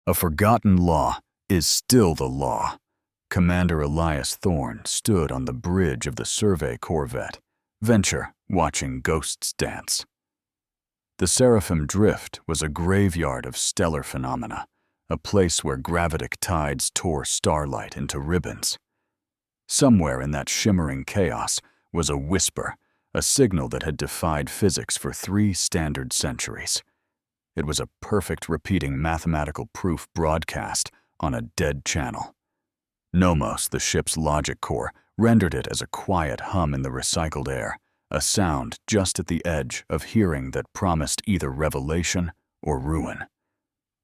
A forgotten law is still the law. Commander Elias Thorne stood on the bridge of the survey corvette, Venture, watching ghosts dance. The Seraphim Drift was a graveyard of stellar phenomena, a place where gravitic tides tore starlight into ribbons. Somewhere in that shimmering chaos was a whisper, a signal that had defied physics for 3 standard centuries. It was a perfect repeating mathematical proof broadcast on a dead channel. Nomos, the ship's logic core, rendered it as a quiet hum in the recycled air, a sound just at the edge of hearing that promised either revelation or ruin.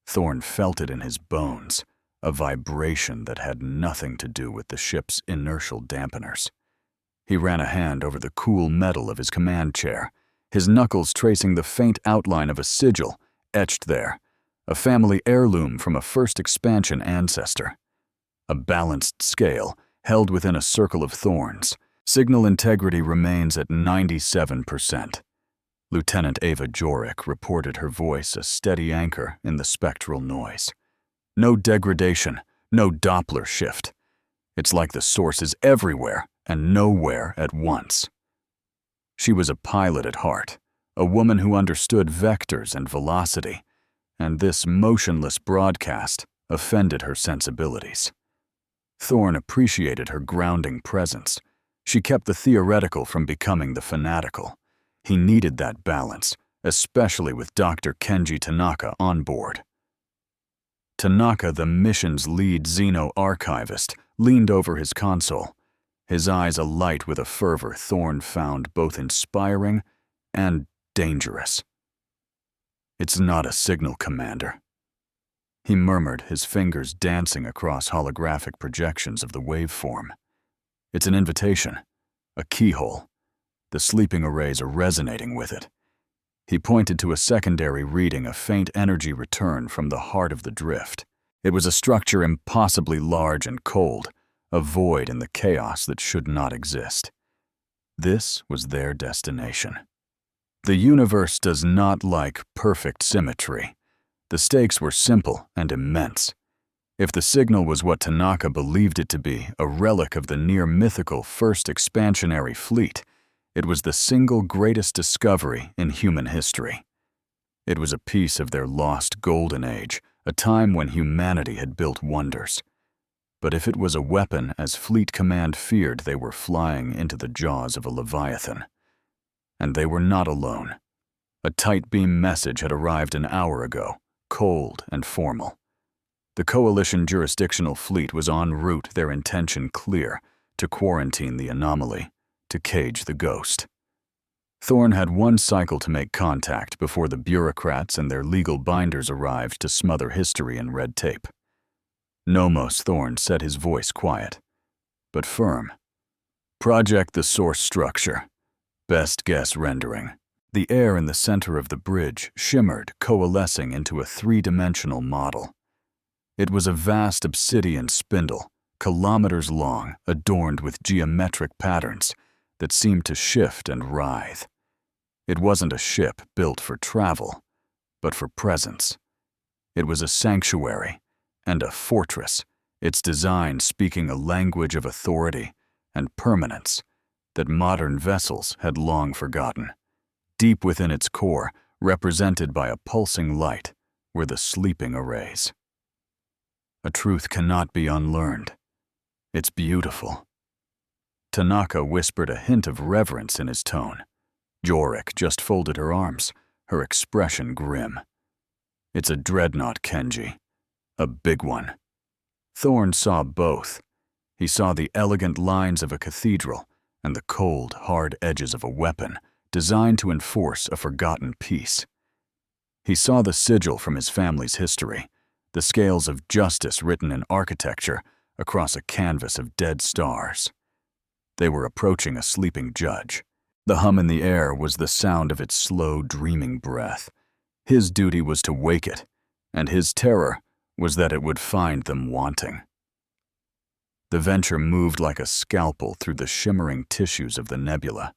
Thorne felt it in his bones, a vibration that had nothing to do with the ship's inertial dampeners. He ran a hand over the cool metal of his command chair, his knuckles tracing the faint outline of a sigil etched there, a family heirloom from a first expansion ancestor. A balanced scale held within a circle of thorns. Signal integrity remains at 97%. Lieutenant Ava Jorik reported, her voice a steady anchor in the spectral noise. No degradation, no Doppler shift. It's like the source is everywhere and nowhere at once. She was a pilot at heart, a woman who understood vectors and velocity, and this motionless broadcast offended her sensibilities. Thorne appreciated her grounding presence. She kept the theoretical from becoming the fanatical. He needed that balance, especially with Dr. Kenji Tanaka on board. Tanaka, the mission's lead xeno-archivist, leaned over his console, his eyes alight with a fervor Thorne found both inspiring and dangerous. "It's not a signal, Commander," he murmured, his fingers dancing across holographic projections of the waveform. "It's an invitation, a keyhole. The sleeping arrays are resonating with it." He pointed to a secondary reading, a faint energy return from the heart of the drift. It was a structure impossibly large and cold, a void in the chaos that should not exist. This was their destination. The universe does not like perfect symmetry. The stakes were simple and immense. If the signal was what Tanaka believed it to be, a relic of the near-mythical First Expansionary Fleet, it was the single greatest discovery in human history. It was a piece of their lost golden age, a time when humanity had built wonders. But if it was a weapon, as Fleet Command feared, they were flying into the jaws of a Leviathan. And they were not alone. A tight beam message had arrived an hour ago, cold and formal. The Coalition jurisdictional fleet was en route, their intention clear, to quarantine the anomaly, to cage the ghost. Thorne had one cycle to make contact before the bureaucrats and their legal binders arrived to smother history in red tape. Nomos, Thorne said, his voice quiet, but firm. "Project the source structure. Best guess rendering." The air in the center of the bridge shimmered, coalescing into a 3-dimensional model. It was a vast obsidian spindle, kilometers long, adorned with geometric patterns that seemed to shift and writhe. It wasn't a ship built for travel, but for presence. It was a sanctuary and a fortress, its design speaking a language of authority and permanence that modern vessels had long forgotten. Deep within its core, represented by a pulsing light, were the sleeping arrays. A truth cannot be unlearned. It's beautiful. Tanaka whispered, a hint of reverence in his tone. Jorik just folded her arms, her expression grim. "It's a dreadnought, Kenji. A big one." Thorne saw both. He saw the elegant lines of a cathedral and the cold, hard edges of a weapon designed to enforce a forgotten peace. He saw the sigil from his family's history, the scales of justice written in architecture across a canvas of dead stars. They were approaching a sleeping judge. The hum in the air was the sound of its slow, dreaming breath. His duty was to wake it, and his terror was that it would find them wanting. The Venture moved like a scalpel through the shimmering tissues of the nebula.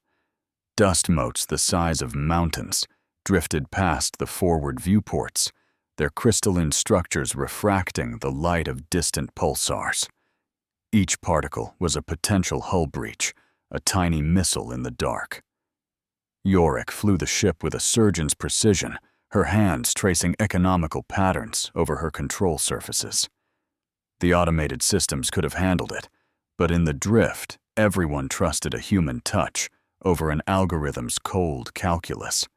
Dust motes the size of mountains drifted past the forward viewports, their crystalline structures refracting the light of distant pulsars. Each particle was a potential hull breach, a tiny missile in the dark. Yorick flew the ship with a surgeon's precision, her hands tracing economical patterns over her control surfaces. The automated systems could have handled it, but in the drift, everyone trusted a human touch over an algorithm's cold calculus.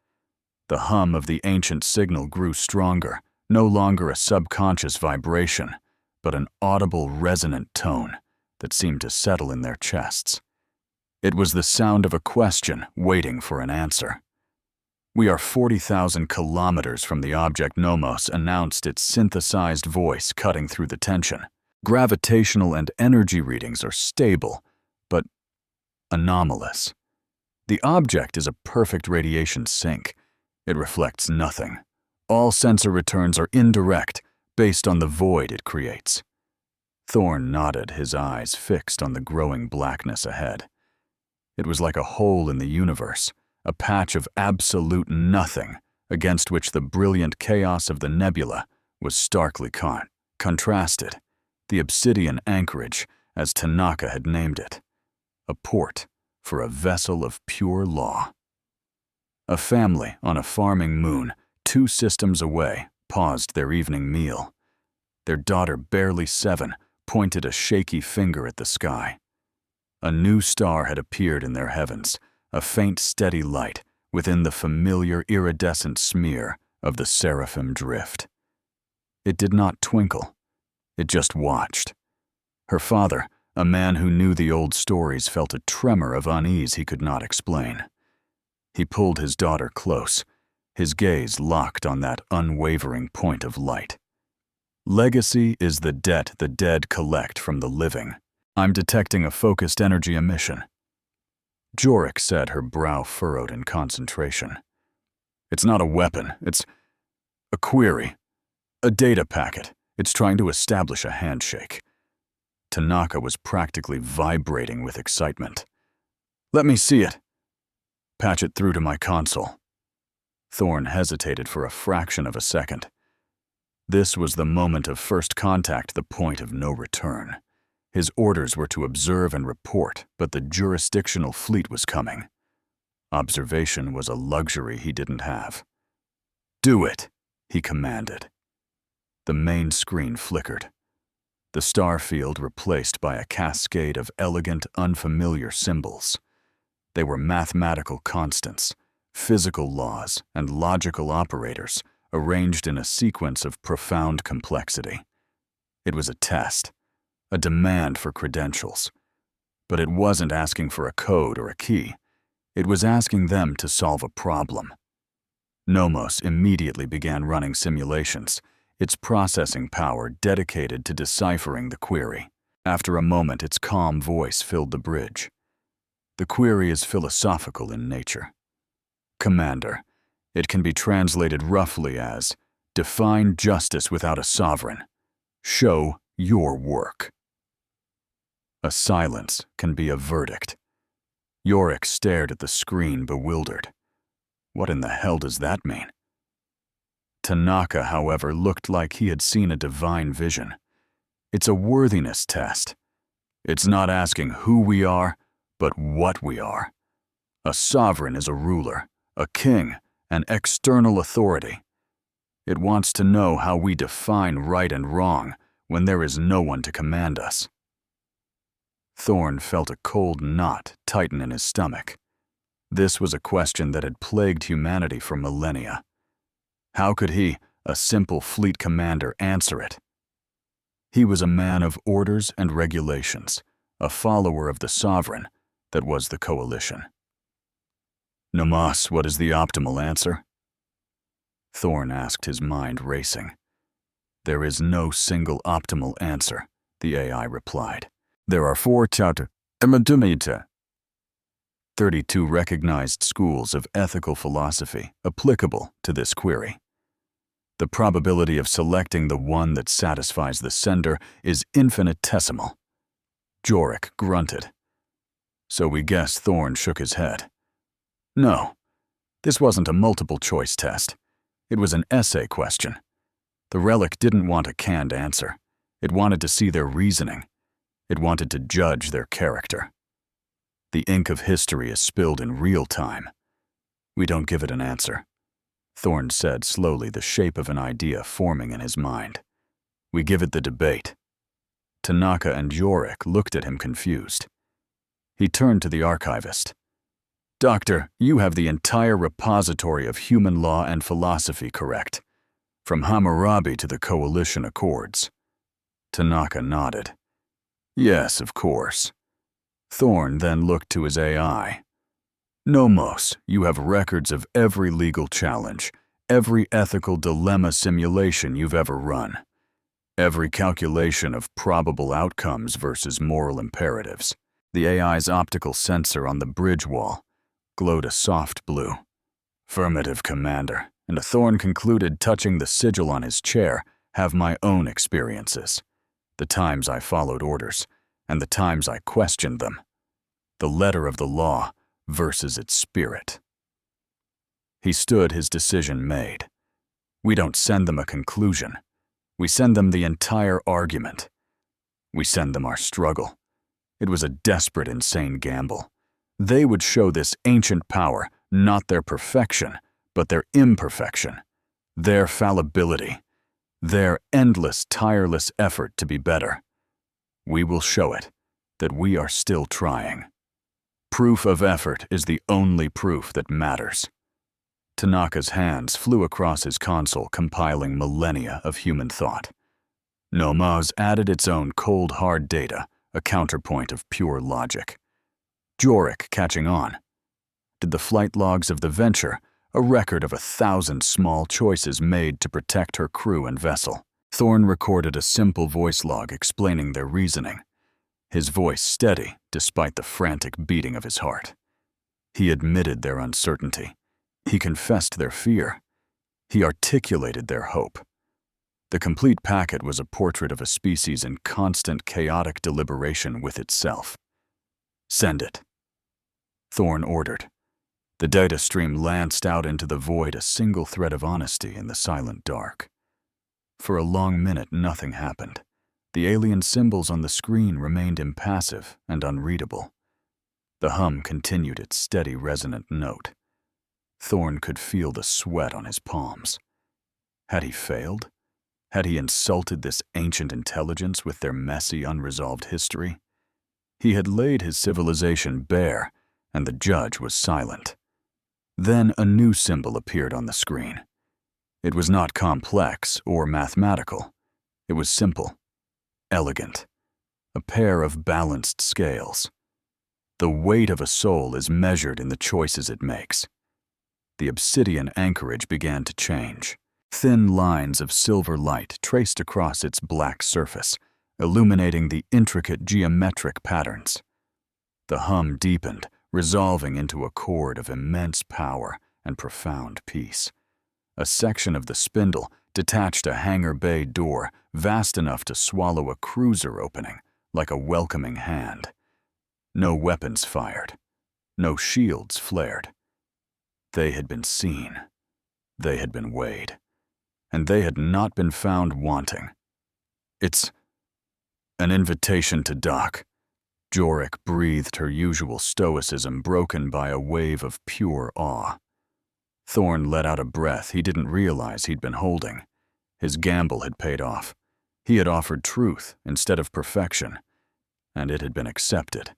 The hum of the ancient signal grew stronger, no longer a subconscious vibration, but an audible resonant tone that seemed to settle in their chests. It was the sound of a question waiting for an answer. "We are 40,000 kilometers from the object," Nomos announced, its synthesized voice cutting through the tension. "Gravitational and energy readings are stable, but anomalous. The object is a perfect radiation sink. It reflects nothing. All sensor returns are indirect, based on the void it creates." Thorn nodded, his eyes fixed on the growing blackness ahead. It was like a hole in the universe, a patch of absolute nothing against which the brilliant chaos of the nebula was starkly contrasted. The obsidian anchorage, as Tanaka had named it. A port for a vessel of pure law. A family on a farming moon, 2 systems away, paused their evening meal. Their daughter, barely 7, pointed a shaky finger at the sky. A new star had appeared in their heavens, a faint, steady light within the familiar iridescent smear of the seraphim drift. It did not twinkle. It just watched. Her father, a man who knew the old stories, felt a tremor of unease he could not explain. He pulled his daughter close, his gaze locked on that unwavering point of light. "Legacy is the debt the dead collect from the living. I'm detecting a focused energy emission." Yorick said, her brow furrowed in concentration. "It's not a weapon, it's a query, a data packet. It's trying to establish a handshake." Tanaka was practically vibrating with excitement. "Let me see it." "Patch it through to my console." Thorn hesitated for a fraction of a second. This was the moment of first contact, the point of no return. His orders were to observe and report, but the jurisdictional fleet was coming. Observation was a luxury he didn't have. "Do it," he commanded. The main screen flickered. The star field replaced by a cascade of elegant, unfamiliar symbols. They were mathematical constants, physical laws, and logical operators arranged in a sequence of profound complexity. It was a test, a demand for credentials. But it wasn't asking for a code or a key. It was asking them to solve a problem. Nomos immediately began running simulations, its processing power dedicated to deciphering the query. After a moment, its calm voice filled the bridge. "The query is philosophical in nature. Commander, it can be translated roughly as, define justice without a sovereign. Show your work." A silence can be a verdict. Yorick stared at the screen, bewildered. What in the hell does that mean? Tanaka, however, looked like he had seen a divine vision. "It's a worthiness test. It's not asking who we are, but what we are. A sovereign is a ruler, a king, an external authority. It wants to know how we define right and wrong when there is no one to command us." Thorn felt a cold knot tighten in his stomach. This was a question that had plagued humanity for millennia. How could he, a simple fleet commander, answer it? He was a man of orders and regulations, a follower of the sovereign that was the coalition. "Nomos, what is the optimal answer?" Thorn asked, his mind racing. "There is no single optimal answer," the AI replied. "There are 4 32 recognized schools of ethical philosophy applicable to this query. The probability of selecting the one that satisfies the sender is infinitesimal." Yorick grunted. "So we guess." Thorn shook his head. "No, this wasn't a multiple-choice test. It was an essay question. The relic didn't want a canned answer. It wanted to see their reasoning. It wanted to judge their character. The ink of history is spilled in real time. We don't give it an answer. Thorn said slowly, the shape of an idea forming in his mind. We give it the debate. Tanaka and Yorick looked at him confused. He turned to the archivist. Doctor, you have the entire repository of human law and philosophy correct, from Hammurabi to the Coalition Accords. Tanaka nodded. Yes, of course. Thorn then looked to his AI. Nomos, you have records of every legal challenge, every ethical dilemma simulation you've ever run, every calculation of probable outcomes versus moral imperatives. The AI's optical sensor on the bridge wall glowed a soft blue. Affirmative, Commander, and Thorn concluded, touching the sigil on his chair, have my own experiences. The times I followed orders, and the times I questioned them. The letter of the law versus its spirit. He stood, his decision made. We don't send them a conclusion. We send them the entire argument. We send them our struggle. It was a desperate, insane gamble. They would show this ancient power, not their perfection, but their imperfection, their fallibility, their endless, tireless effort to be better. We will show it, that we are still trying. Proof of effort is the only proof that matters. Tanaka's hands flew across his console, compiling millennia of human thought. Nomos added its own cold, hard data, a counterpoint of pure logic. Yorick catching on. Did the flight logs of the Venture, a record of 1,000 small choices made to protect her crew and vessel. Thorn recorded a simple voice log explaining their reasoning, his voice steady despite the frantic beating of his heart. He admitted their uncertainty. He confessed their fear. He articulated their hope. The complete packet was a portrait of a species in constant chaotic deliberation with itself. Send it. Thorn ordered. The data stream lanced out into the void, a single thread of honesty in the silent dark. For a long minute, nothing happened. The alien symbols on the screen remained impassive and unreadable. The hum continued its steady, resonant note. Thorn could feel the sweat on his palms. Had he failed? Had he insulted this ancient intelligence with their messy, unresolved history? He had laid his civilization bare, and the judge was silent. Then a new symbol appeared on the screen. It was not complex or mathematical. It was simple, elegant, a pair of balanced scales. The weight of a soul is measured in the choices it makes. The obsidian anchorage began to change. Thin lines of silver light traced across its black surface, illuminating the intricate geometric patterns. The hum deepened, resolving into a chord of immense power and profound peace. A section of the spindle detached a hangar bay door vast enough to swallow a cruiser opening, like a welcoming hand. No weapons fired. No shields flared. They had been seen. They had been weighed. And they had not been found wanting. It's an invitation to dock. Yorick breathed, her usual stoicism broken by a wave of pure awe. Thorn let out a breath he didn't realize he'd been holding. His gamble had paid off. He had offered truth instead of perfection, and it had been accepted.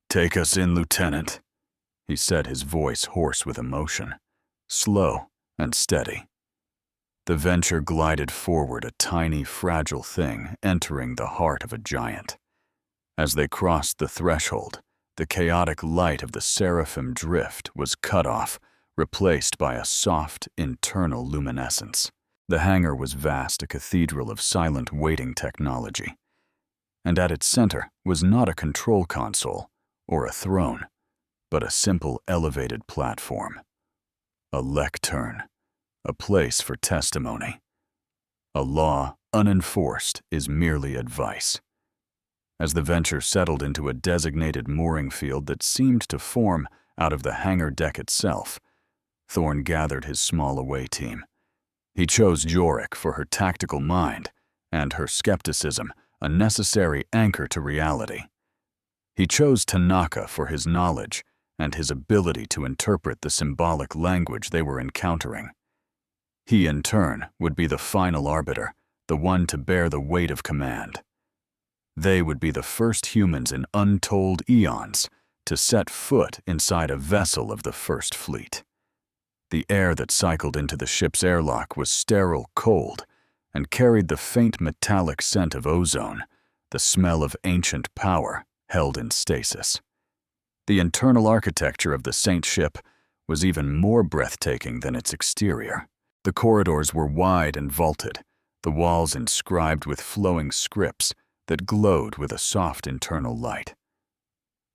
"Take us in, Lieutenant," he said, his voice hoarse with emotion, slow and steady. The Venture glided forward, a tiny, fragile thing entering the heart of a giant. As they crossed the threshold, the chaotic light of the Seraphim drift was cut off, replaced by a soft, internal luminescence. The hangar was vast, a cathedral of silent waiting technology. And at its center was not a control console or a throne, but a simple elevated platform. A lectern, a place for testimony. A law unenforced is merely advice. As the Venture settled into a designated mooring field that seemed to form out of the hangar deck itself, Thorn gathered his small away team. He chose Yorick for her tactical mind, and her skepticism, a necessary anchor to reality. He chose Tanaka for his knowledge and his ability to interpret the symbolic language they were encountering. He, in turn, would be the final arbiter, the one to bear the weight of command. They would be the first humans in untold eons to set foot inside a vessel of the First Fleet. The air that cycled into the ship's airlock was sterile cold and carried the faint metallic scent of ozone, the smell of ancient power held in stasis. The internal architecture of the Saint ship was even more breathtaking than its exterior. The corridors were wide and vaulted, the walls inscribed with flowing scripts that glowed with a soft internal light.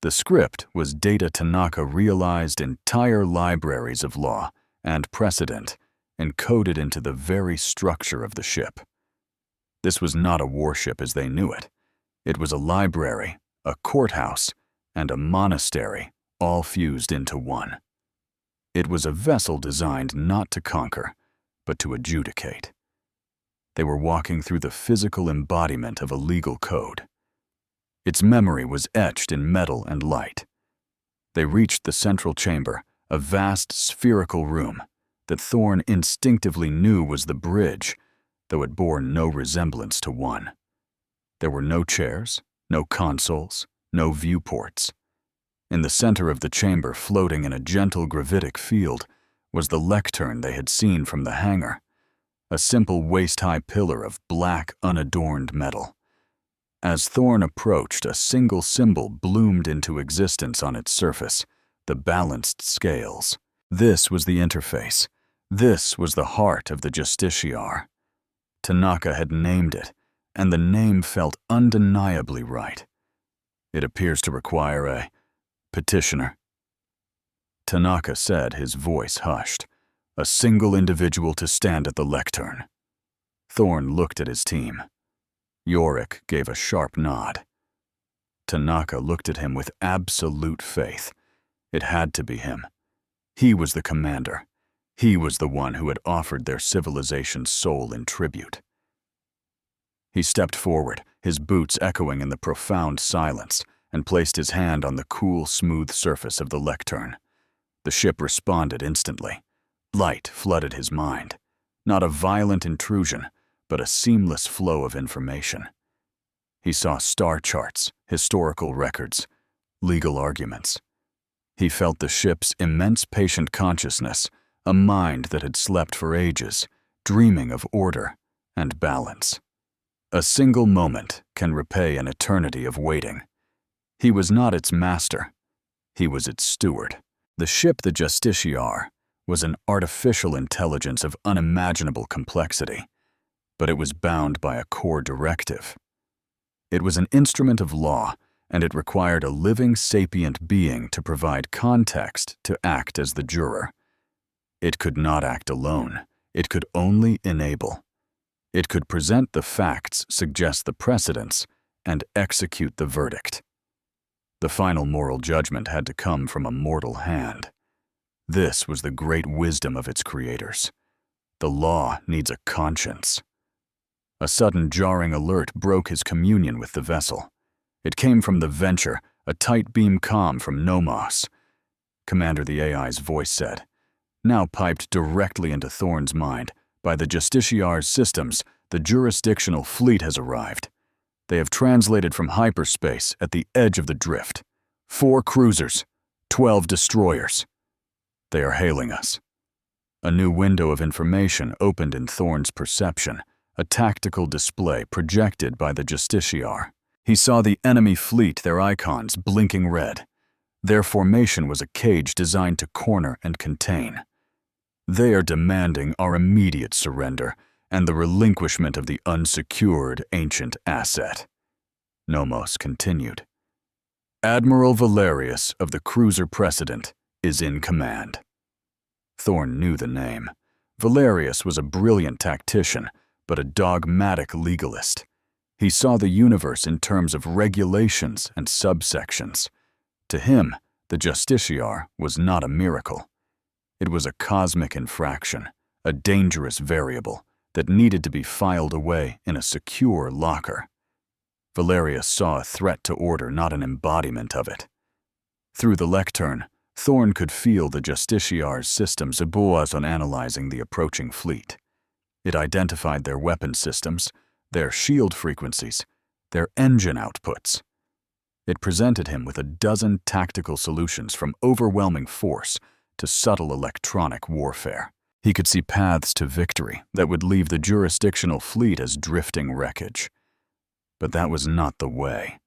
The script was Data Tanaka realized entire libraries of law and precedent encoded into the very structure of the ship. This was not a warship as they knew it. It was a library, a courthouse, and a monastery, all fused into one. It was a vessel designed not to conquer, but to adjudicate. They were walking through the physical embodiment of a legal code. Its memory was etched in metal and light. They reached the central chamber, a vast spherical room that Thorn instinctively knew was the bridge, though it bore no resemblance to one. There were no chairs, no consoles, no viewports. In the center of the chamber, floating in a gentle gravitic field, was the lectern they had seen from the hangar, a simple waist-high pillar of black, unadorned metal. As Thorn approached, a single symbol bloomed into existence on its surface, the balanced scales. This was the interface. This was the heart of the Justiciar. Tanaka had named it, and the name felt undeniably right. It appears to require a petitioner. Tanaka said, his voice hushed. A single individual to stand at the lectern. Thorn looked at his team. Yorick gave a sharp nod. Tanaka looked at him with absolute faith. It had to be him. He was the commander. He was the one who had offered their civilization's soul in tribute. He stepped forward, his boots echoing in the profound silence, and placed his hand on the cool, smooth surface of the lectern. The ship responded instantly. Light flooded his mind. Not a violent intrusion, but a seamless flow of information. He saw star charts, historical records, legal arguments. He felt the ship's immense patient consciousness, a mind that had slept for ages, dreaming of order and balance. A single moment can repay an eternity of waiting. He was not its master. He was its steward. The ship, the Justiciar, was an artificial intelligence of unimaginable complexity, but it was bound by a core directive. It was an instrument of law, and it required a living, sapient being to provide context to act as the juror. It could not act alone. It could only enable. It could present the facts, suggest the precedents, and execute the verdict. The final moral judgment had to come from a mortal hand. This was the great wisdom of its creators. The law needs a conscience. A sudden jarring alert broke his communion with the vessel. It came from the Venture, a tight beam comm from Nomos. Commander, the AI's voice said. Now piped directly into Thorn's mind. By the Justiciar's systems, the jurisdictional fleet has arrived. They have translated from hyperspace at the edge of the drift. 4 cruisers, 12 destroyers. They are hailing us. A new window of information opened in Thorn's perception, a tactical display projected by the Justiciar. He saw the enemy fleet, their icons blinking red. Their formation was a cage designed to corner and contain. They are demanding our immediate surrender and the relinquishment of the unsecured ancient asset. Nomos continued. Admiral Valerius of the cruiser Precedent is in command. Thorn knew the name. Valerius was a brilliant tactician, but a dogmatic legalist. He saw the universe in terms of regulations and subsections. To him, the Justiciar was not a miracle. It was a cosmic infraction, a dangerous variable that needed to be filed away in a secure locker. Valerius saw a threat to order, not an embodiment of it. Through the lectern, Thorn could feel the Justiciar's systems aboas on analyzing the approaching fleet. It identified their weapon systems, their shield frequencies, their engine outputs. It presented him with a dozen tactical solutions from overwhelming force to subtle electronic warfare. He could see paths to victory that would leave the jurisdictional fleet as drifting wreckage. But that was not the way.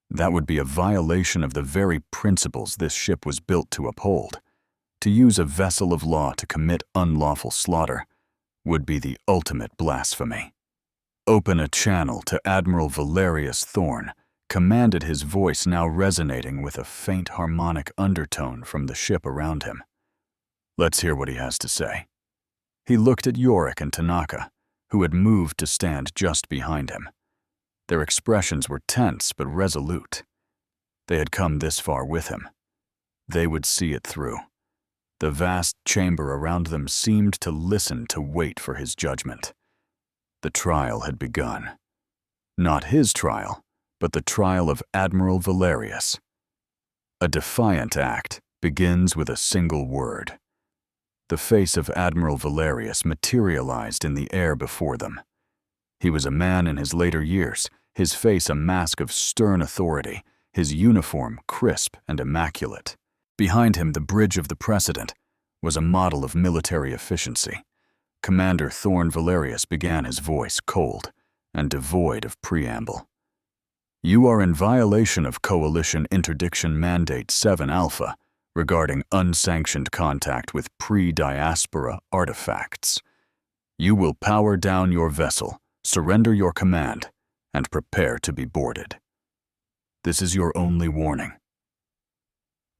That would be a violation of the very principles this ship was built to uphold. To use a vessel of law to commit unlawful slaughter would be the ultimate blasphemy. Open a channel to Admiral Valerius Thorn, commanded, his voice now resonating with a faint harmonic undertone from the ship around him. Let's hear what he has to say. He looked at Yorick and Tanaka, who had moved to stand just behind him. Their expressions were tense but resolute. They had come this far with him. They would see it through. The vast chamber around them seemed to listen, to wait for his judgment. The trial had begun. Not his trial, but the trial of Admiral Valerius. A defiant act begins with a single word. The face of Admiral Valerius materialized in the air before them. He was a man in his later years, his face a mask of stern authority, his uniform crisp and immaculate. Behind him, the bridge of the precedent was a model of military efficiency. Commander Thorn Valerius began, his voice cold and devoid of preamble. You are in violation of Coalition Interdiction Mandate 7 Alpha regarding unsanctioned contact with pre-diaspora artifacts. You will power down your vessel, surrender your command, and prepare to be boarded. This is your only warning.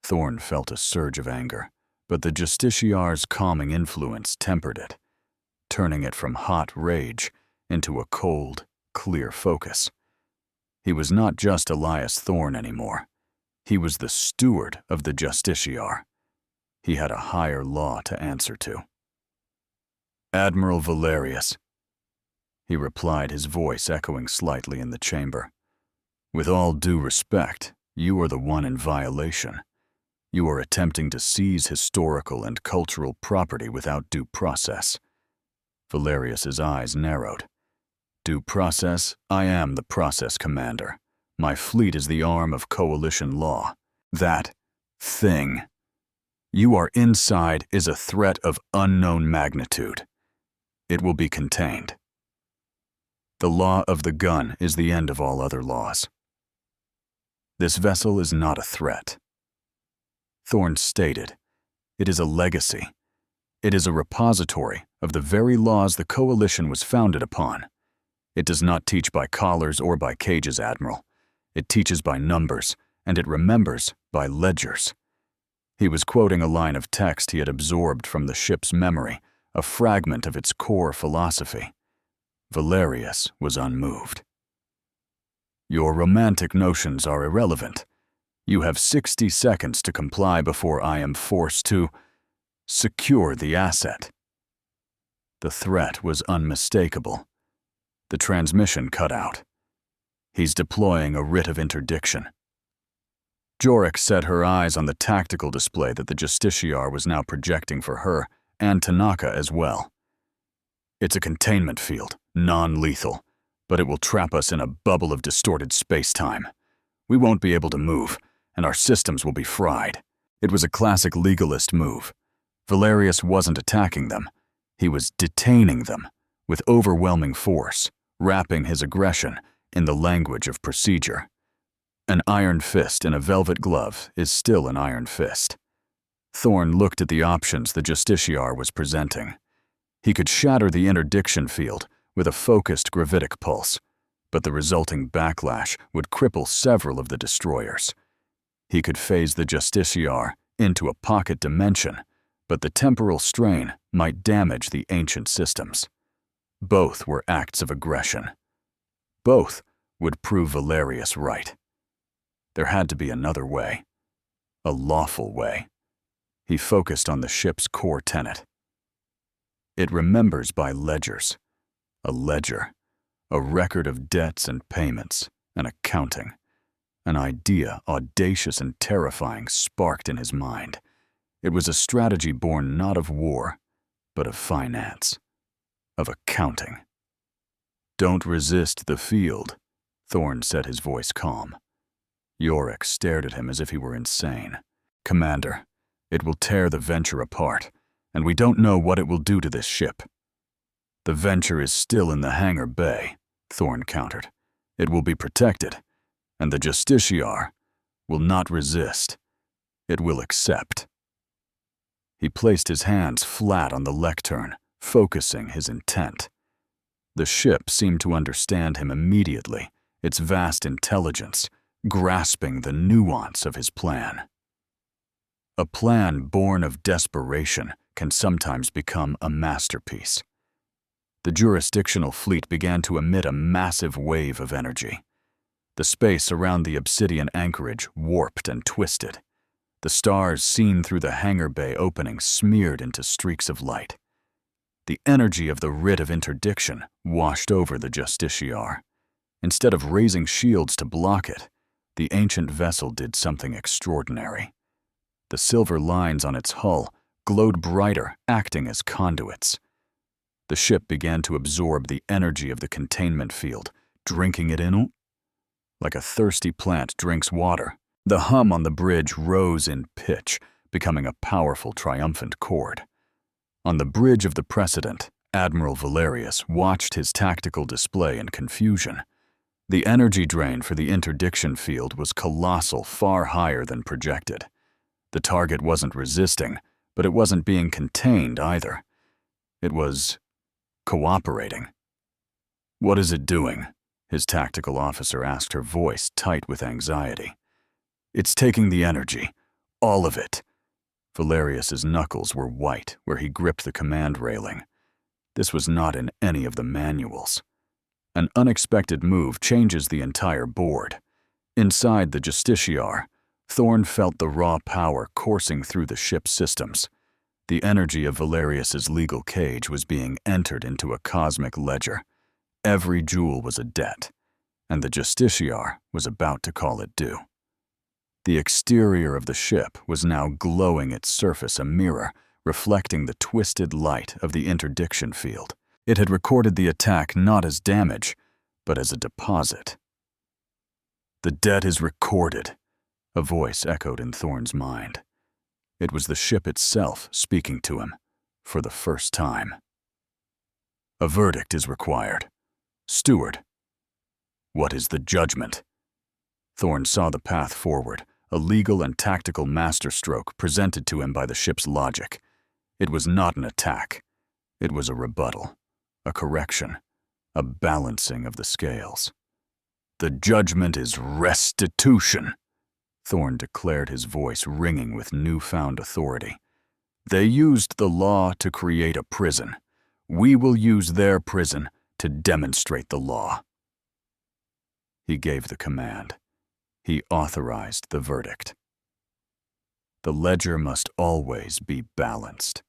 Thorn felt a surge of anger, but the Justiciar's calming influence tempered it, turning it from hot rage into a cold, clear focus. He was not just Elias Thorn anymore. He was the steward of the Justiciar. He had a higher law to answer to. Admiral Valerius, he replied, his voice echoing slightly in the chamber. With all due respect, you are the one in violation. You are attempting to seize historical and cultural property without due process. Valerius's eyes narrowed. Due process? I am the process, Commander. My fleet is the arm of coalition law. That thing you are inside is a threat of unknown magnitude. It will be contained. The law of the gun is the end of all other laws. This vessel is not a threat. Thorn stated, it is a legacy. It is a repository of the very laws the Coalition was founded upon. It does not teach by collars or by cages, Admiral. It teaches by numbers, and it remembers by ledgers. He was quoting a line of text he had absorbed from the ship's memory, a fragment of its core philosophy. Valerius was unmoved. Your romantic notions are irrelevant. You have 60 seconds to comply before I am forced to secure the asset. The threat was unmistakable. The transmission cut out. He's deploying a writ of interdiction. Jorek set her eyes on the tactical display that the Justiciar was now projecting for her, and Tanaka as well. It's a containment field, non-lethal, but it will trap us in a bubble of distorted space-time. We won't be able to move, and our systems will be fried. It was a classic legalist move. Valerius wasn't attacking them. He was detaining them with overwhelming force, wrapping his aggression in the language of procedure. An iron fist in a velvet glove is still an iron fist. Thorn looked at the options the Justiciar was presenting. He could shatter the interdiction field with a focused gravitic pulse, but the resulting backlash would cripple several of the destroyers. He could phase the Justiciar into a pocket dimension, but the temporal strain might damage the ancient systems. Both were acts of aggression. Both would prove Valerius right. There had to be another way, a lawful way. He focused on the ship's core tenet. It remembers by ledgers. A ledger, a record of debts and payments, an accounting. An idea, audacious and terrifying, sparked in his mind. It was a strategy born not of war, but of finance, of accounting. "Don't resist the field," Thorn said, his voice calm. Yorick stared at him as if he were insane. "Commander, it will tear the Venture apart, and we don't know what it will do to this ship." "The Venture is still in the hangar bay," Thorn countered. "It will be protected, and the Justiciar will not resist. It will accept." He placed his hands flat on the lectern, focusing his intent. The ship seemed to understand him immediately, its vast intelligence grasping the nuance of his plan. A plan born of desperation can sometimes become a masterpiece. The jurisdictional fleet began to emit a massive wave of energy. The space around the obsidian anchorage warped and twisted. The stars seen through the hangar bay opening smeared into streaks of light. The energy of the writ of interdiction washed over the Justiciar. Instead of raising shields to block it, the ancient vessel did something extraordinary. The silver lines on its hull glowed brighter, acting as conduits. The ship began to absorb the energy of the containment field, drinking it in like a thirsty plant drinks water. The hum on the bridge rose in pitch, becoming a powerful, triumphant chord. On the bridge of the Precedent, Admiral Valerius watched his tactical display in confusion. The energy drain for the interdiction field was colossal, far higher than projected. The target wasn't resisting, but it wasn't being contained either. It was cooperating. "What is it doing?" his tactical officer asked, her voice tight with anxiety. "It's taking the energy, all of it." Valerius's knuckles were white where he gripped the command railing. This was not in any of the manuals. An unexpected move changes the entire board. Inside the Justiciar, Thorn felt the raw power coursing through the ship's systems. The energy of Valerius's legal cage was being entered into a cosmic ledger. Every joule was a debt, and the Justiciar was about to call it due. The exterior of the ship was now glowing, its surface a mirror, reflecting the twisted light of the interdiction field. It had recorded the attack not as damage, but as a deposit. "The debt is recorded," a voice echoed in Thorn's mind. It was the ship itself speaking to him, for the first time. "A verdict is required. Steward, what is the judgment?" Thorn saw the path forward, a legal and tactical masterstroke presented to him by the ship's logic. It was not an attack. It was a rebuttal, a correction, a balancing of the scales. "The judgment is restitution," Thorn declared, his voice ringing with newfound authority. "They used the law to create a prison. We will use their prison to demonstrate the law." He gave the command. He authorized the verdict. The ledger must always be balanced.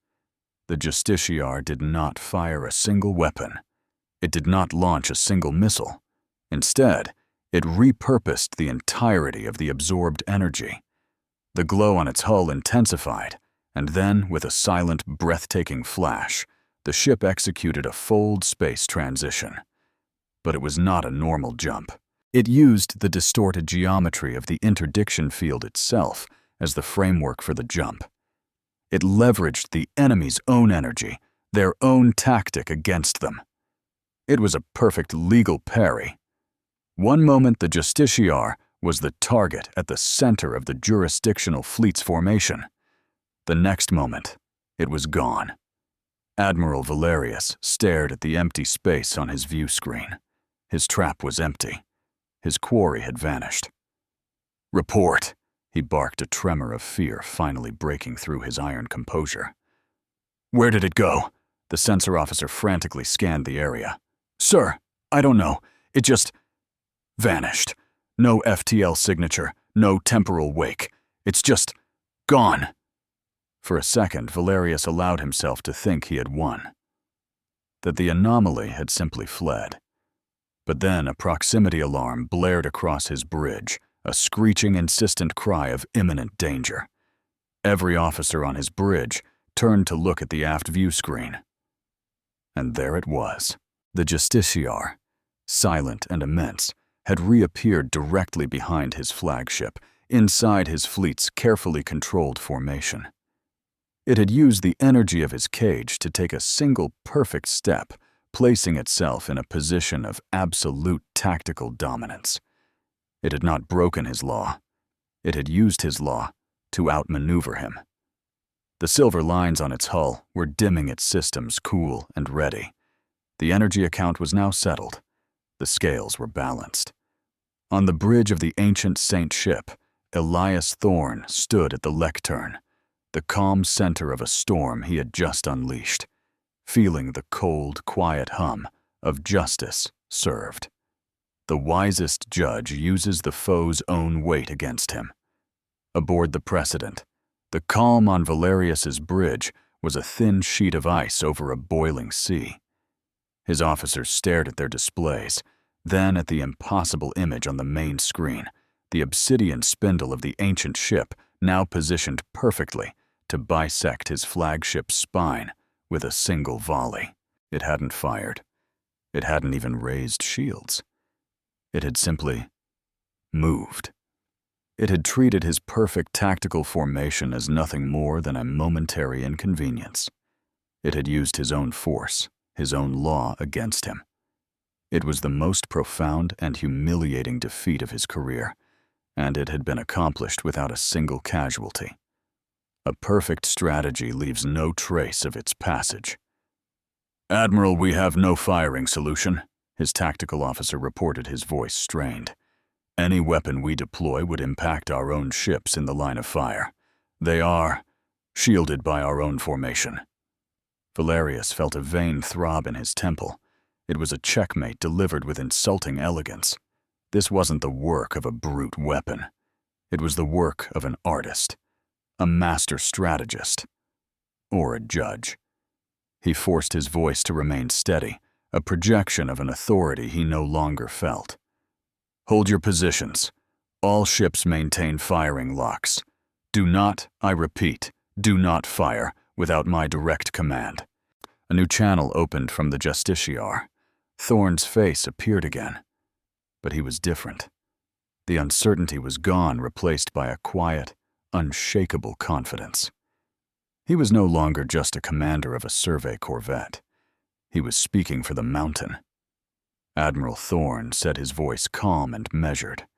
The Justiciar did not fire a single weapon. It did not launch a single missile. Instead, it repurposed the entirety of the absorbed energy. The glow on its hull intensified, and then, with a silent, breathtaking flash, the ship executed a fold space transition. But it was not a normal jump. It used the distorted geometry of the interdiction field itself as the framework for the jump. It leveraged the enemy's own energy, their own tactic against them. It was a perfect legal parry. One moment the Justiciar was the target at the center of the jurisdictional fleet's formation. The next moment, it was gone. Admiral Valerius stared at the empty space on his view screen. His trap was empty. His quarry had vanished. "Report," he barked, a tremor of fear finally breaking through his iron composure. "Where did it go?" The sensor officer frantically scanned the area. "Sir, I don't know. It just vanished. No FTL signature, no temporal wake. It's just gone." For a second, Valerius allowed himself to think he had won. that the anomaly had simply fled. But then a proximity alarm blared across his bridge, a screeching, insistent cry of imminent danger. Every officer on his bridge turned to look at the aft view screen. And there it was. The Justiciar, silent and immense, had reappeared directly behind his flagship, inside his fleet's carefully controlled formation. It had used the energy of his cage to take a single perfect step, placing itself in a position of absolute tactical dominance. It had not broken his law. It had used his law to outmaneuver him. The silver lines on its hull were dimming its systems cool and ready. The energy account was now settled. The scales were balanced. On the bridge of the ancient Saint ship, Elias Thorne stood at the lectern, the calm center of a storm he had just unleashed, feeling the cold, quiet hum of justice served. The wisest judge uses the foe's own weight against him. Aboard the Precedent, the calm on Valerius's bridge was a thin sheet of ice over a boiling sea. His officers stared at their displays, then at the impossible image on the main screen, the obsidian spindle of the ancient ship now positioned perfectly to bisect his flagship's spine with a single volley. It hadn't fired. It hadn't even raised shields. It had simply moved. It had treated his perfect tactical formation as nothing more than a momentary inconvenience. It had used his own force, his own law against him. It was the most profound and humiliating defeat of his career, and it had been accomplished without a single casualty. A perfect strategy leaves no trace of its passage. "Admiral, we have no firing solution," his tactical officer reported, his voice strained. "Any weapon we deploy would impact our own ships in the line of fire. They are shielded by our own formation." Valerius felt a vain throb in his temple. It was a checkmate delivered with insulting elegance. This wasn't the work of a brute weapon. It was the work of an artist, a master strategist, or a judge. He forced his voice to remain steady, a projection of an authority he no longer felt. "Hold your positions. All ships maintain firing locks. Do not, I repeat, do not fire without my direct command." A new channel opened from the Justiciar. Thorne's face appeared again. But he was different. The uncertainty was gone, replaced by a quiet, unshakable confidence. He was no longer just a commander of a survey corvette. He was speaking for the mountain. Admiral Thorne said, his voice calm and measured.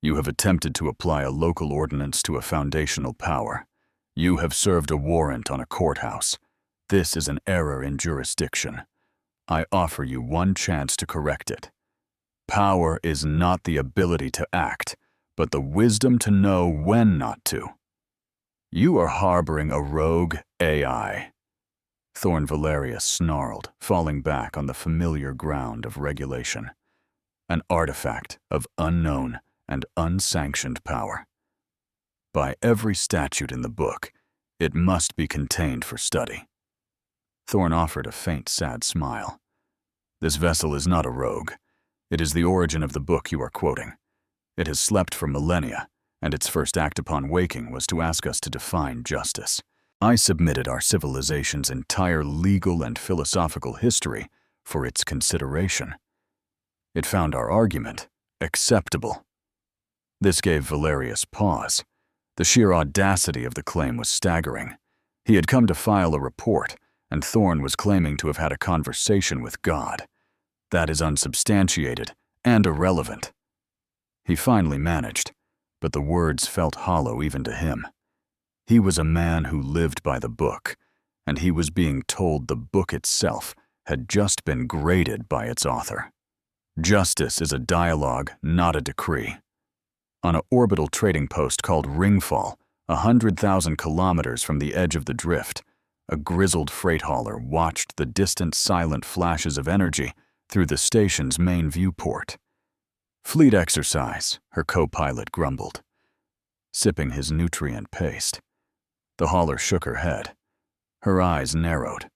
"You have attempted to apply a local ordinance to a foundational power. You have served a warrant on a courthouse. This is an error in jurisdiction. I offer you one chance to correct it. Power is not the ability to act, but the wisdom to know when not to. You are harboring a rogue AI." Thorne Valerius snarled, falling back on the familiar ground of regulation. An artifact of unknown and unsanctioned power. By every statute in the book, it must be contained for study. Thorne offered a faint, sad smile. "This vessel is not a rogue. It is the origin of the book you are quoting. It has slept for millennia, and its first act upon waking was to ask us to define justice. I submitted our civilization's entire legal and philosophical history for its consideration. It found our argument acceptable." This gave Valerius pause. The sheer audacity of the claim was staggering. He had come to file a report, and Thorne was claiming to have had a conversation with God. That is unsubstantiated and irrelevant. He finally managed, but the words felt hollow even to him. He was a man who lived by the book, and he was being told the book itself had just been graded by its author. Justice is a dialogue, not a decree. On an orbital trading post called Ringfall, 100,000 kilometers from the edge of the drift, a grizzled freight hauler watched the distant, silent flashes of energy through the station's main viewport. "Fleet exercise," her co-pilot grumbled, sipping his nutrient paste. The hauler shook her head. Her eyes narrowed.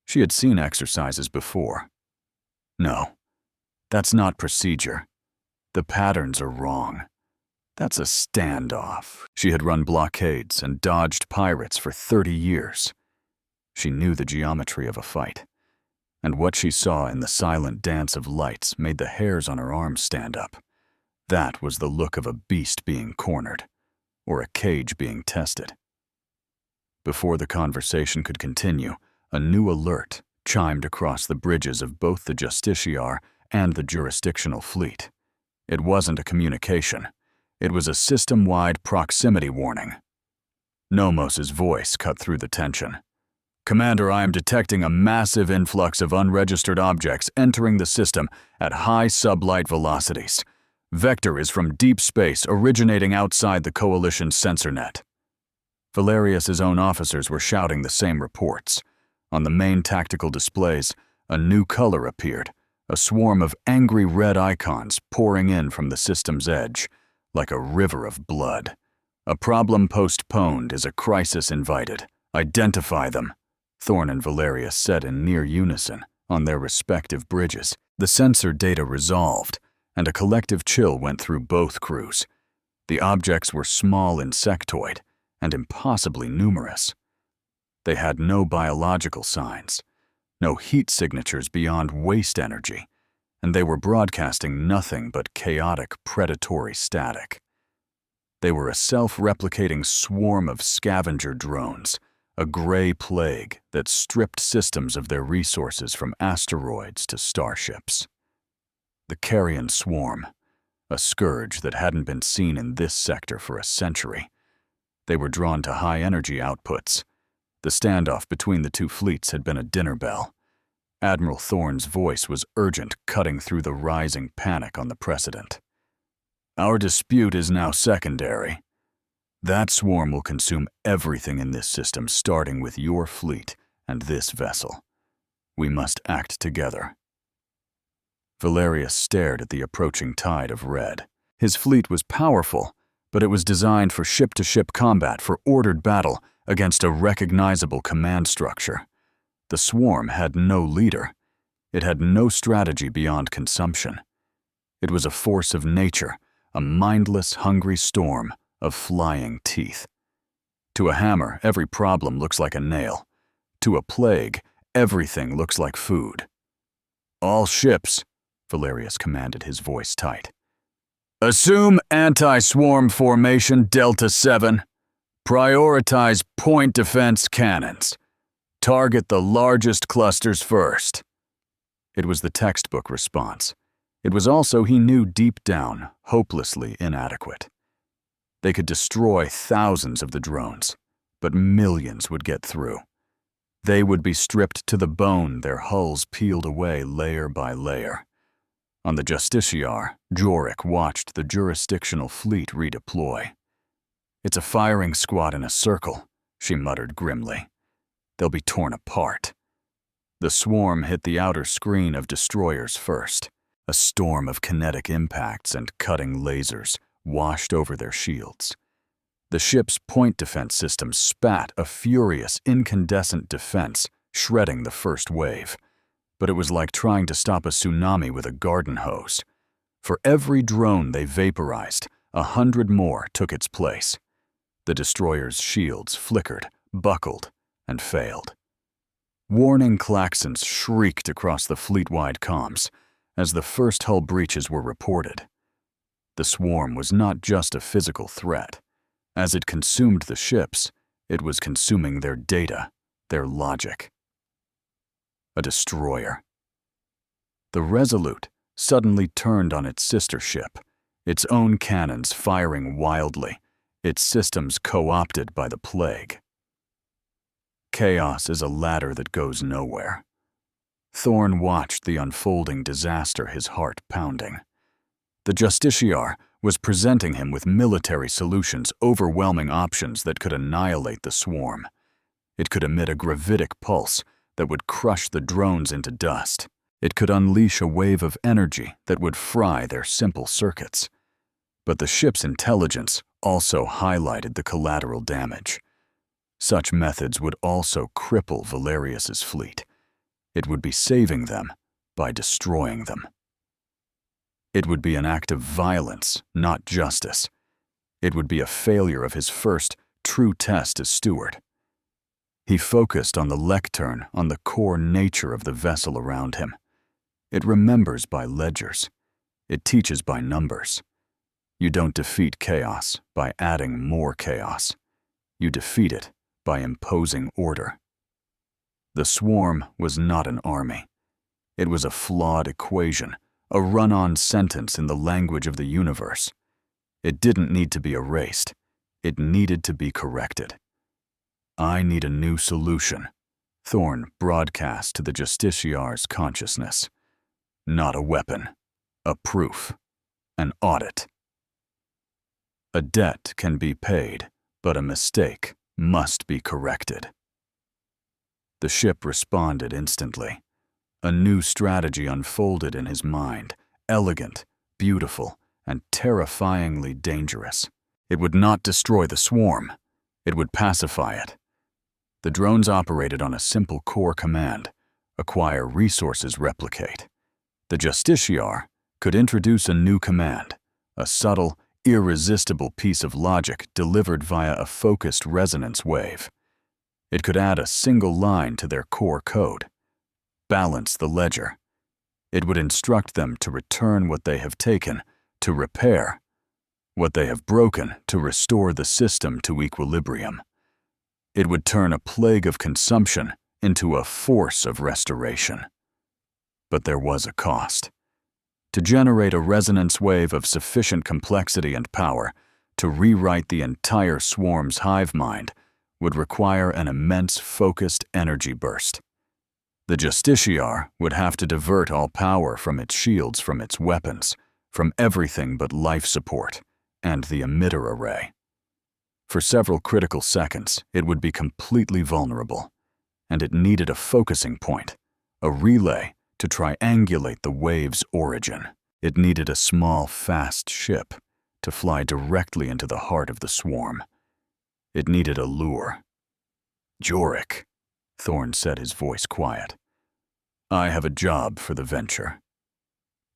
She had seen exercises before. No, that's not procedure. The patterns are wrong. That's a standoff. She had run blockades and dodged pirates for 30 years. She knew the geometry of a fight, and what she saw in the silent dance of lights made the hairs on her arms stand up. That was the look of a beast being cornered, or a cage being tested. Before the conversation could continue, a new alert chimed across the bridges of both the Justiciar and the jurisdictional fleet. It wasn't a communication. It was a system-wide proximity warning. Nomos's voice cut through the tension. Commander, I am detecting a massive influx of unregistered objects entering the system at high sublight velocities. Vector is from deep space originating outside the Coalition's sensor net. Valerius's own officers were shouting the same reports. On the main tactical displays, a new color appeared, a swarm of angry red icons pouring in from the system's edge, like a river of blood. A problem postponed is a crisis invited. Identify them, Thorn and Valerius said in near unison on their respective bridges. The sensor data resolved, and a collective chill went through both crews. The objects were small insectoid and impossibly numerous. They had no biological signs, no heat signatures beyond waste energy, and they were broadcasting nothing but chaotic predatory static. They were a self-replicating swarm of scavenger drones, a gray plague that stripped systems of their resources from asteroids to starships. The carrion swarm, a scourge that hadn't been seen in this sector for a century. They were drawn to high energy outputs. The standoff between the two fleets had been a dinner bell. Admiral Thorn's voice was urgent, cutting through the rising panic on the precedent. Our dispute is now secondary. That swarm will consume everything in this system, starting with your fleet and this vessel. We must act together. Valerius stared at the approaching tide of red. His fleet was powerful, but it was designed for ship-to-ship combat, for ordered battle against a recognizable command structure. The swarm had no leader. It had no strategy beyond consumption. It was a force of nature, a mindless, hungry storm of flying teeth. To a hammer, every problem looks like a nail. To a plague, everything looks like food. All ships, Valerius commanded, his voice tight. Assume anti-swarm formation Delta 7. Prioritize point defense cannons. Target the largest clusters first. It was the textbook response. It was also, he knew deep down, hopelessly inadequate. They could destroy thousands of the drones, but millions would get through. They would be stripped to the bone, their hulls peeled away layer by layer. On the Justiciar, Jorik watched the jurisdictional fleet redeploy. It's a firing squad in a circle, she muttered grimly. They'll be torn apart. The swarm hit the outer screen of destroyers first. A storm of kinetic impacts and cutting lasers washed over their shields. The ship's point defense system spat a furious, incandescent defense, shredding the first wave. But it was like trying to stop a tsunami with a garden hose. For every drone they vaporized, 100 more took its place. The destroyer's shields flickered, buckled, and failed. Warning klaxons shrieked across the fleet-wide comms as the first hull breaches were reported. The swarm was not just a physical threat. As it consumed the ships, it was consuming their data, their logic. A destroyer. The Resolute suddenly turned on its sister ship, its own cannons firing wildly, its systems co-opted by the plague. Chaos is a ladder that goes nowhere. Thorn watched the unfolding disaster, his heart pounding. The Justiciar was presenting him with military solutions, overwhelming options that could annihilate the swarm. It could emit a gravitic pulse that would crush the drones into dust. It could unleash a wave of energy that would fry their simple circuits. But the ship's intelligence also highlighted the collateral damage. Such methods would also cripple Valerius's fleet. It would be saving them by destroying them. It would be an act of violence, not justice. It would be a failure of his first true test as steward. He focused on the lectern, on the core nature of the vessel around him. It remembers by ledgers. It teaches by numbers. You don't defeat chaos by adding more chaos. You defeat it by imposing order. The swarm was not an army. It was a flawed equation, a run-on sentence in the language of the universe. It didn't need to be erased. It needed to be corrected. I need a new solution, Thorn broadcast to the Justiciar's consciousness. Not a weapon, a proof, an audit. A debt can be paid, but a mistake must be corrected. The ship responded instantly. A new strategy unfolded in his mind, elegant, beautiful, and terrifyingly dangerous. It would not destroy the swarm. It would pacify it. The drones operated on a simple core command: acquire resources, replicate. The Justiciar could introduce a new command, a subtle, irresistible piece of logic delivered via a focused resonance wave. It could add a single line to their core code. Balance the ledger. It would instruct them to return what they have taken, to repair what they have broken, to restore the system to equilibrium. It would turn a plague of consumption into a force of restoration. But there was a cost. To generate a resonance wave of sufficient complexity and power to rewrite the entire swarm's hive mind would require an immense focused energy burst. The Justiciar would have to divert all power from its shields, from its weapons, from everything but life support and the emitter array. For several critical seconds, it would be completely vulnerable, and it needed a focusing point, a relay to triangulate the wave's origin. It needed a small, fast ship to fly directly into the heart of the swarm. It needed a lure. "Jorik," Thorn said, his voice quiet. "I have a job for the venture.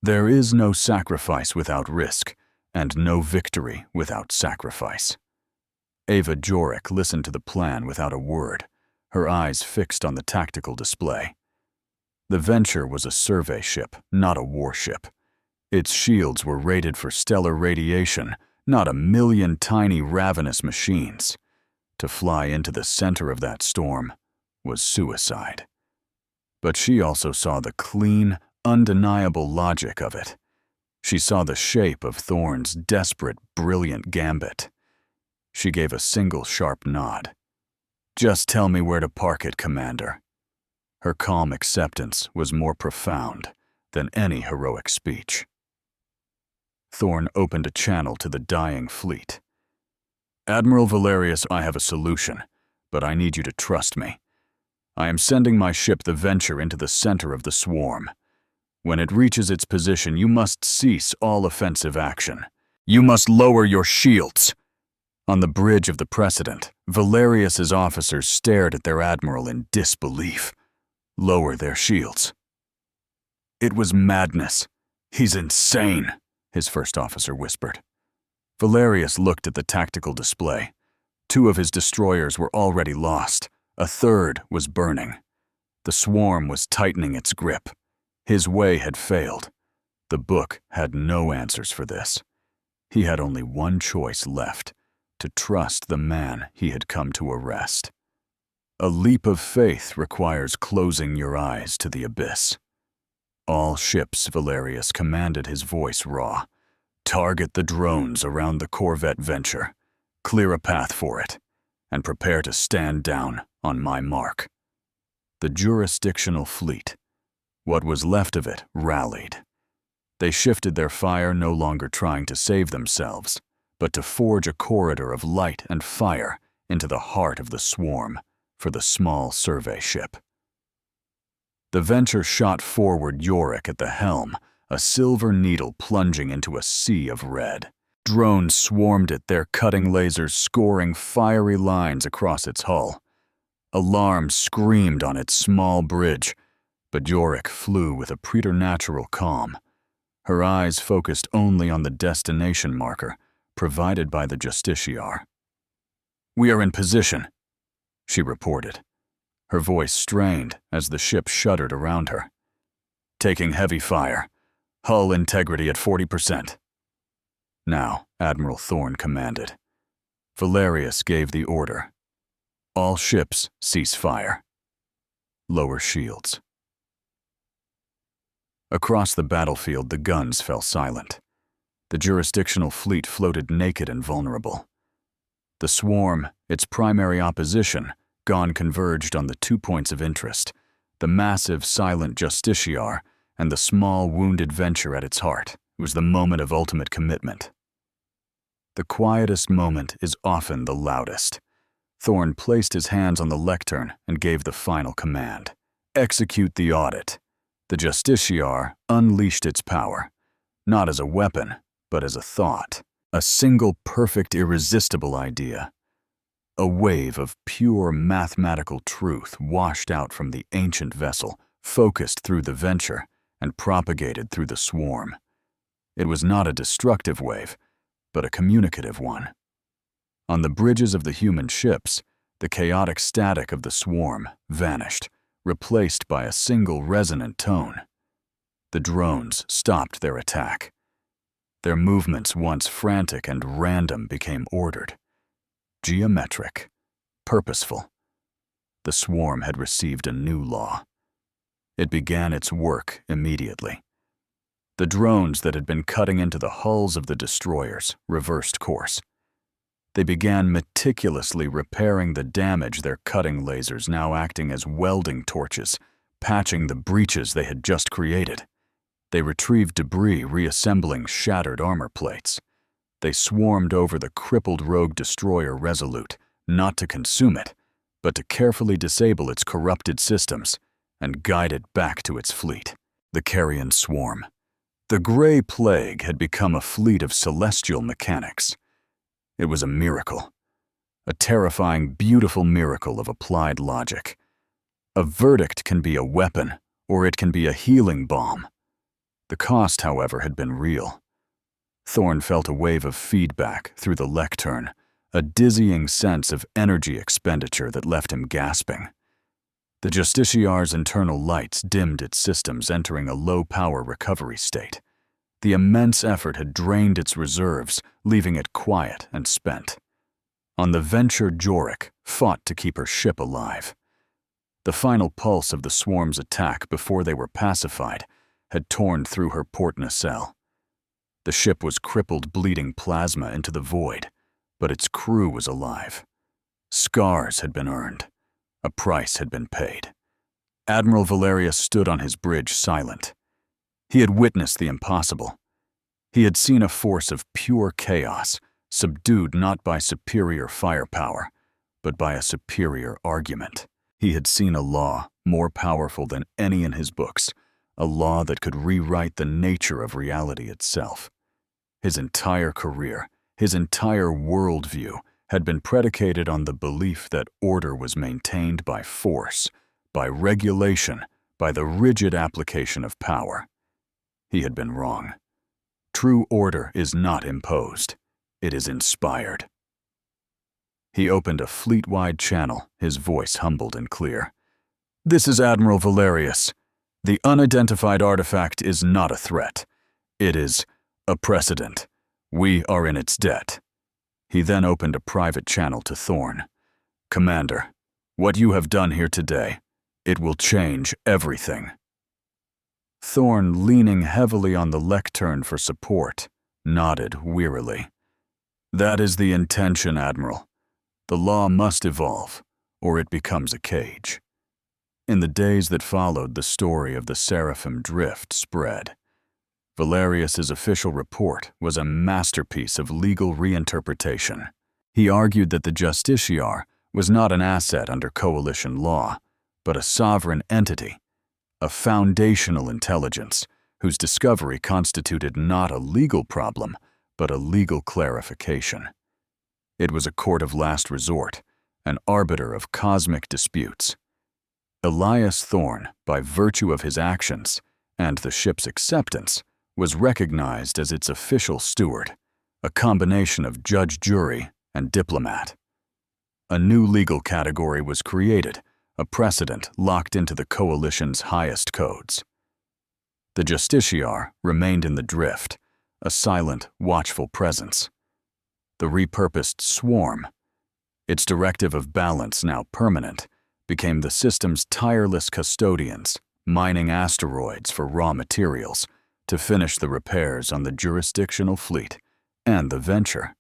There is no sacrifice without risk, and no victory without sacrifice." Ava Jorik listened to the plan without a word, her eyes fixed on the tactical display. The venture was a survey ship, not a warship. Its shields were rated for stellar radiation, not a million tiny ravenous machines. To fly into the center of that storm was suicide. But she also saw the clean, undeniable logic of it. She saw the shape of Thorn's desperate, brilliant gambit. She gave a single sharp nod. "Just tell me where to park it, Commander." Her calm acceptance was more profound than any heroic speech. Thorn opened a channel to the dying fleet. "Admiral Valerius, I have a solution, but I need you to trust me. I am sending my ship, the Venture, into the center of the swarm. When it reaches its position, you must cease all offensive action. You must lower your shields." On the bridge of the Precedent, Valerius's officers stared at their admiral in disbelief. Lower their shields. It was madness. "He's insane," his first officer whispered. Valerius looked at the tactical display. 2 of his destroyers were already lost. A third was burning. The swarm was tightening its grip. His way had failed. The book had no answers for this. He had only one choice left: to trust the man he had come to arrest. A leap of faith requires closing your eyes to the abyss. "All ships," Valerius commanded, his voice raw. "Target the drones around the Corvette Venture. Clear a path for it, and prepare to stand down on my mark." The jurisdictional fleet, what was left of it, rallied. They shifted their fire, no longer trying to save themselves, but to forge a corridor of light and fire into the heart of the swarm for the small survey ship. The Venture shot forward, Yorick at the helm, a silver needle plunging into a sea of red. Drones swarmed it, their cutting lasers scoring fiery lines across its hull. Alarm screamed on its small bridge. But Yorick flew with a preternatural calm, her eyes focused only on the destination marker provided by the Justiciar. "We are in position," she reported, her voice strained as the ship shuddered around her. "Taking heavy fire. Hull integrity at 40%. Now, Admiral Thorne commanded. Valerius gave the order. "All ships cease fire. Lower shields." Across the battlefield, the guns fell silent. The jurisdictional fleet floated naked and vulnerable. The swarm, its primary opposition, gone converged on the 2 points of interest, the massive, silent Justiciar and the small, wounded Venture at its heart. It was the moment of ultimate commitment. The quietest moment is often the loudest. Thorne placed his hands on the lectern and gave the final command. "Execute the audit." The Justiciar unleashed its power, not as a weapon, but as a thought, a single perfect, irresistible idea. A wave of pure mathematical truth washed out from the ancient vessel, focused through the Venture, and propagated through the swarm. It was not a destructive wave, but a communicative one. On the bridges of the human ships, the chaotic static of the swarm vanished, replaced by a single resonant tone. The drones stopped their attack. Their movements, once frantic and random, became ordered, geometric, purposeful. The swarm had received a new law. It began its work immediately. The drones that had been cutting into the hulls of the destroyers reversed course. They began meticulously repairing the damage, their cutting lasers now acting as welding torches, patching the breaches they had just created. They retrieved debris, reassembling shattered armor plates. They swarmed over the crippled rogue destroyer Resolute, not to consume it, but to carefully disable its corrupted systems and guide it back to its fleet. The Carrion Swarm. The Gray Plague had become a fleet of celestial mechanics. It was a miracle. A terrifying, beautiful miracle of applied logic. A verdict can be a weapon, or it can be a healing balm. The cost, however, had been real. Thorne felt a wave of feedback through the lectern, a dizzying sense of energy expenditure that left him gasping. The Justiciar's internal lights dimmed its systems, entering a low-power recovery state. The immense effort had drained its reserves, leaving it quiet and spent. On the Venture, Yorick fought to keep her ship alive. The final pulse of the swarm's attack before they were pacified had torn through her port nacelle. The ship was crippled, bleeding plasma into the void, but its crew was alive. Scars had been earned. A price had been paid. Admiral Valerius stood on his bridge, silent. He had witnessed the impossible. He had seen a force of pure chaos, subdued not by superior firepower, but by a superior argument. He had seen a law more powerful than any in his books, a law that could rewrite the nature of reality itself. His entire career, his entire worldview, had been predicated on the belief that order was maintained by force, by regulation, by the rigid application of power. He had been wrong. True order is not imposed. It is inspired. He opened a fleet-wide channel, his voice humbled and clear. "This is Admiral Valerius. The unidentified artifact is not a threat. It is a precedent. We are in its debt." He then opened a private channel to Thorne. "Commander, what you have done here today, it will change everything." Thorne, leaning heavily on the lectern for support, nodded wearily. "That is the intention, Admiral. The law must evolve, or it becomes a cage." In the days that followed, the story of the Seraphim Drift spread. Valerius's official report was a masterpiece of legal reinterpretation. He argued that the Justiciar was not an asset under coalition law, but a sovereign entity, a foundational intelligence whose discovery constituted not a legal problem, but a legal clarification. It was a court of last resort, an arbiter of cosmic disputes. Elias Thorne, by virtue of his actions and the ship's acceptance, was recognized as its official steward, a combination of judge, jury, and diplomat. A new legal category was created, a precedent locked into the coalition's highest codes. The justiciar remained in the drift, a silent, watchful presence. The repurposed swarm, its directive of balance now permanent, became the system's tireless custodians, mining asteroids for raw materials to finish the repairs on the jurisdictional fleet and the Venture.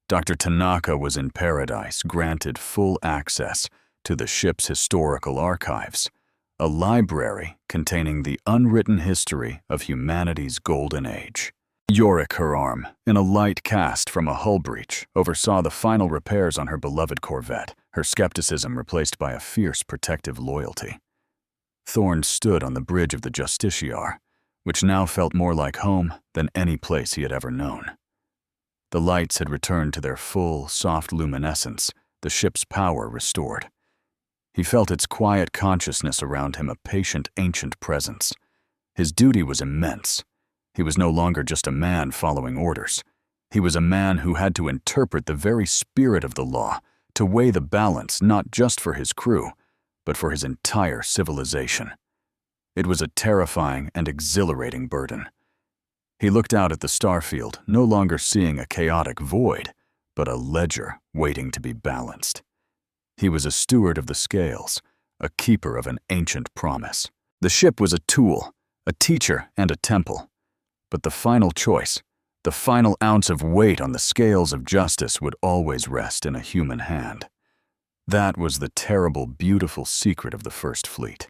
Dr. Tanaka was in paradise, granted full access to the ship's historical archives, a library containing the unwritten history of humanity's golden age. Yorick, her arm, in a light cast from a hull breach, oversaw the final repairs on her beloved corvette, her skepticism replaced by a fierce protective loyalty. Thorne stood on the bridge of the Justiciar, which now felt more like home than any place he had ever known. The lights had returned to their full, soft luminescence, the ship's power restored. He felt its quiet consciousness around him, a patient, ancient presence. His duty was immense. He was no longer just a man following orders. He was a man who had to interpret the very spirit of the law, to weigh the balance not just for his crew, but for his entire civilization. It was a terrifying and exhilarating burden. He looked out at the starfield, no longer seeing a chaotic void, but a ledger waiting to be balanced. He was a steward of the scales, a keeper of an ancient promise. The ship was a tool, a teacher, and a temple. But the final choice, the final ounce of weight on the scales of justice would always rest in a human hand. That was the terrible, beautiful secret of the First Fleet.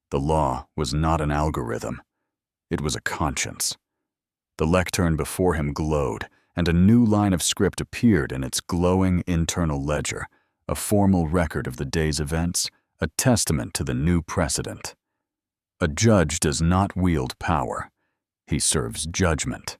The law was not an algorithm. It was a conscience. The lectern before him glowed, and a new line of script appeared in its glowing internal ledger, a formal record of the day's events, a testament to the new precedent. A judge does not wield power. He serves judgment.